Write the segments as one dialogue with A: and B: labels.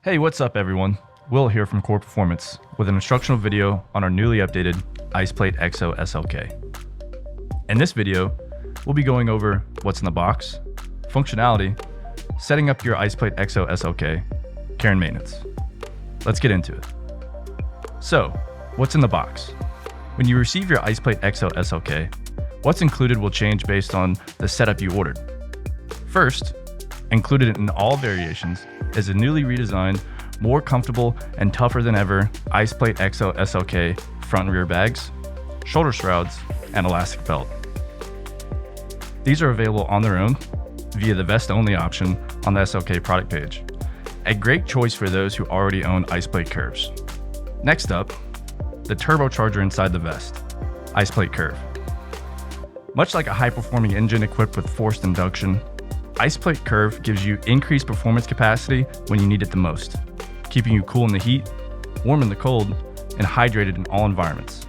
A: Hey, what's up everyone? Will here from Qore Performance with an instructional video on our newly updated ICEPLATE EXO SLK. In this video, we'll be going over what's in the box, functionality, setting up your ICEPLATE EXO SLK, care and maintenance. Let's get into it. So, what's in the box? When you receive your ICEPLATE EXO SLK, what's included will change based on the setup you ordered. First, included in all variations is a newly redesigned, more comfortable and tougher than ever ICEPLATE EXO SLK front and rear bags, shoulder shrouds, and elastic belt. These are available on their own via the vest-only option on the SLK product page. A great choice for those who already own ICEPLATE Curves. Next up, the turbocharger inside the vest, ICEPLATE Curve. Much like a high-performing engine equipped with forced induction, ICEPLATE Curve gives you increased performance capacity when you need it the most, keeping you cool in the heat, warm in the cold, and hydrated in all environments.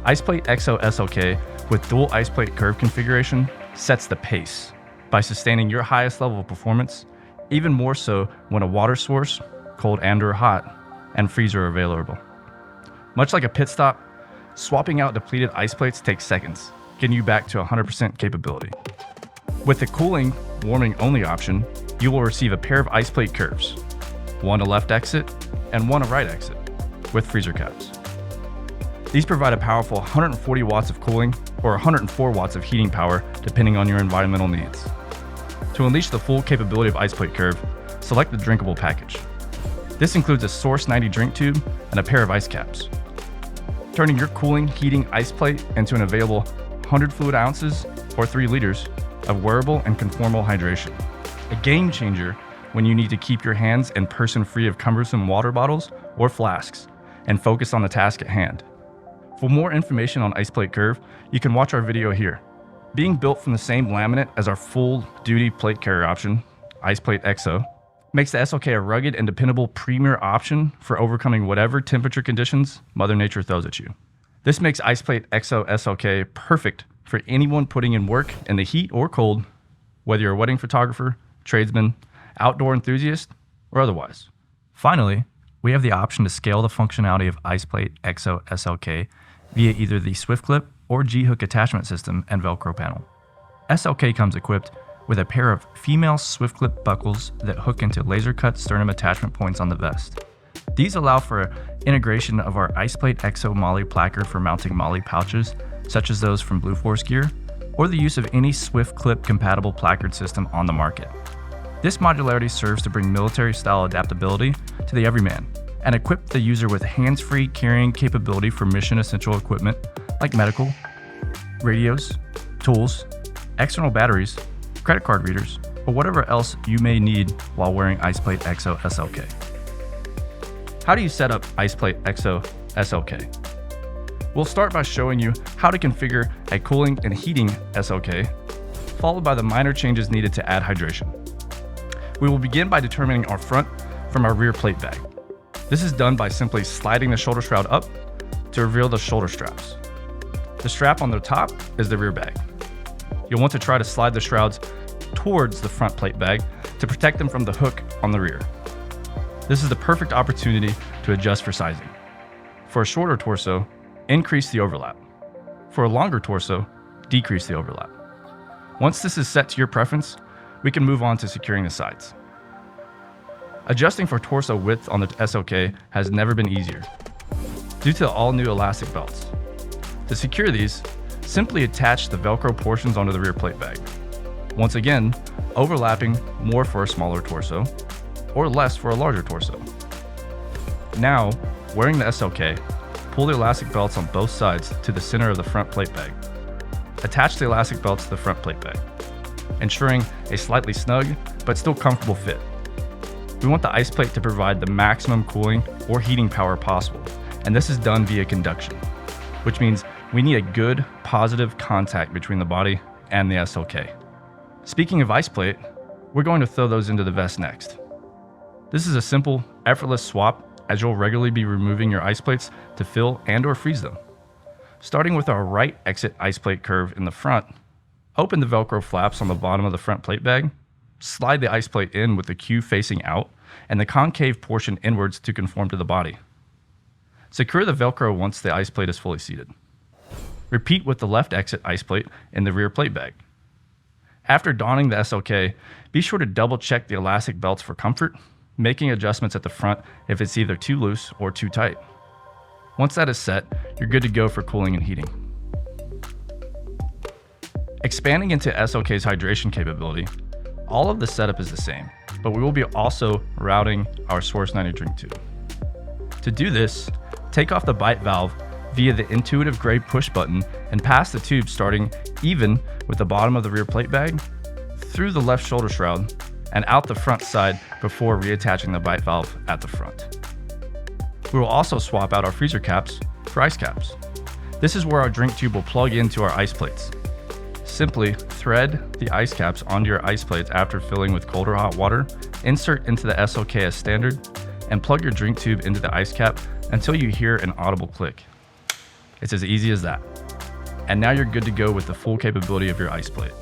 A: ICEPLATE EXO SLK with dual ICEPLATE Curve configuration sets the pace by sustaining your highest level of performance, even more so when a water source, cold and/or hot, and freezer are available. Much like a pit stop, swapping out depleted ice plates takes seconds, getting you back to 100% capability. With the cooling, warming only option, you will receive a pair of ICEPLATE Curves, one a left exit and one a right exit, with freezer caps. These provide a powerful 140 watts of cooling or 104 watts of heating power depending on your environmental needs. To unleash the full capability of ICEPLATE Curve, select the Drinkable package. This includes a Source 90 drink tube and a pair of ice caps, turning your cooling, heating ice plate into an available 100 fluid ounces or 3 liters of wearable and conformal hydration. A game changer when you need to keep your hands and person free of cumbersome water bottles or flasks and focus on the task at hand. For more information on ICEPLATE Curve, you can watch our video here. Being built from the same laminate as our full-duty plate carrier option, ICEPLATE EXO, makes the SLK a rugged and dependable premier option for overcoming whatever temperature conditions Mother Nature throws at you. This makes ICEPLATE EXO SLK perfect for anyone putting in work in the heat or cold, whether you're a wedding photographer, tradesman, outdoor enthusiast, or otherwise. Finally, we have the option to scale the functionality of ICEPLATE EXO SLK via either the Swift Clip or G-Hook attachment system and Velcro panel. SLK comes equipped with a pair of female Swift Clip buckles that hook into laser-cut sternum attachment points on the vest. These allow for integration of our ICEPLATE EXO MOLLE placard for mounting MOLLE pouches, such as those from Blue Force Gear, or the use of any Swift Clip compatible placard system on the market. This modularity serves to bring military-style adaptability to the everyman and equip the user with hands-free carrying capability for mission-essential equipment like medical, radios, tools, external batteries, credit card readers, or whatever else you may need while wearing ICEPLATE EXO SLK. How do you set up ICEPLATE EXO SLK? We'll start by showing you how to configure a cooling and heating SLK, followed by the minor changes needed to add hydration. We will begin by determining our front from our rear plate bag. This is done by simply sliding the shoulder shroud up to reveal the shoulder straps. The strap on the top is the rear bag. You'll want to try to slide the shrouds towards the front plate bag to protect them from the hook on the rear. This is the perfect opportunity to adjust for sizing. For a shorter torso, increase the overlap. For a longer torso, decrease the overlap. Once this is set to your preference, we can move on to securing the sides. Adjusting for torso width on the SLK has never been easier, due to the all-new elastic belts. To secure these, simply attach the Velcro portions onto the rear plate bag. Once again, overlapping more for a smaller torso, or less for a larger torso. Now, wearing the SLK, pull the elastic belts on both sides to the center of the front plate bag. Attach the elastic belts to the front plate bag, ensuring a slightly snug but still comfortable fit. We want the ice plate to provide the maximum cooling or heating power possible, and this is done via conduction, which means we need a good, positive contact between the body and the SLK. Speaking of ice plate, we're going to throw those into the vest next. This is a simple, effortless swap as you'll regularly be removing your ice plates to fill and/or freeze them. Starting with our right exit ICEPLATE Curve in the front, open the Velcro flaps on the bottom of the front plate bag, slide the ice plate in with the Q facing out and the concave portion inwards to conform to the body. Secure the Velcro once the ice plate is fully seated. Repeat with the left exit ice plate in the rear plate bag. After donning the SLK, be sure to double check the elastic belts for comfort, making adjustments at the front if it's either too loose or too tight. Once that is set, you're good to go for cooling and heating. Expanding into SLK's hydration capability, all of the setup is the same, but we will be also routing our Source 90 drink tube. To do this, take off the bite valve via the intuitive gray push button and pass the tube starting even with the bottom of the rear plate bag, through the left shoulder shroud, and out the front side before reattaching the bite valve at the front. We will also swap out our freezer caps for ice caps. This is where our drink tube will plug into our ice plates. Simply thread the ice caps onto your ice plates after filling with cold or hot water, insert into the SLK as standard, and plug your drink tube into the ice cap until you hear an audible click. It's as easy as that. And now you're good to go with the full capability of your ice plate.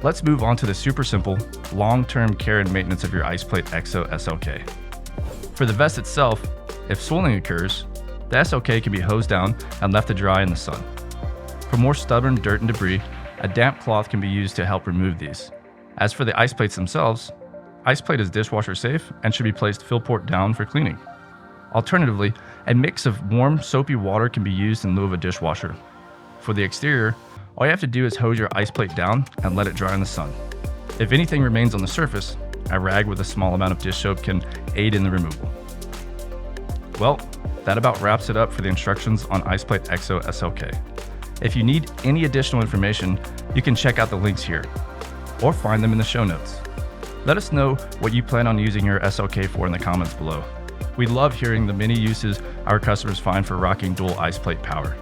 A: Let's move on to the super simple, long-term care and maintenance of your ICEPLATE EXO SLK. For the vest itself, if soiling occurs, the SLK can be hosed down and left to dry in the sun. For more stubborn dirt and debris, a damp cloth can be used to help remove these. As for the ice plates themselves, ICEPLATE is dishwasher safe and should be placed fill port down for cleaning. Alternatively, a mix of warm, soapy water can be used in lieu of a dishwasher. For the exterior, all you have to do is hose your ice plate down and let it dry in the sun. If anything remains on the surface, a rag with a small amount of dish soap can aid in the removal. Well, that about wraps it up for the instructions on ICEPLATE EXO SLK. If you need any additional information, you can check out the links here, or find them in the show notes. Let us know what you plan on using your SLK for in the comments below. We love hearing the many uses our customers find for rocking dual ice plate power.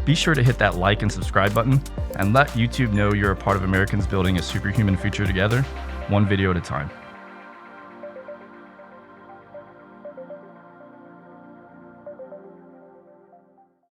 A: Be sure to hit that like and subscribe button and let YouTube know you're a part of Americans building a superhuman future together, one video at a time.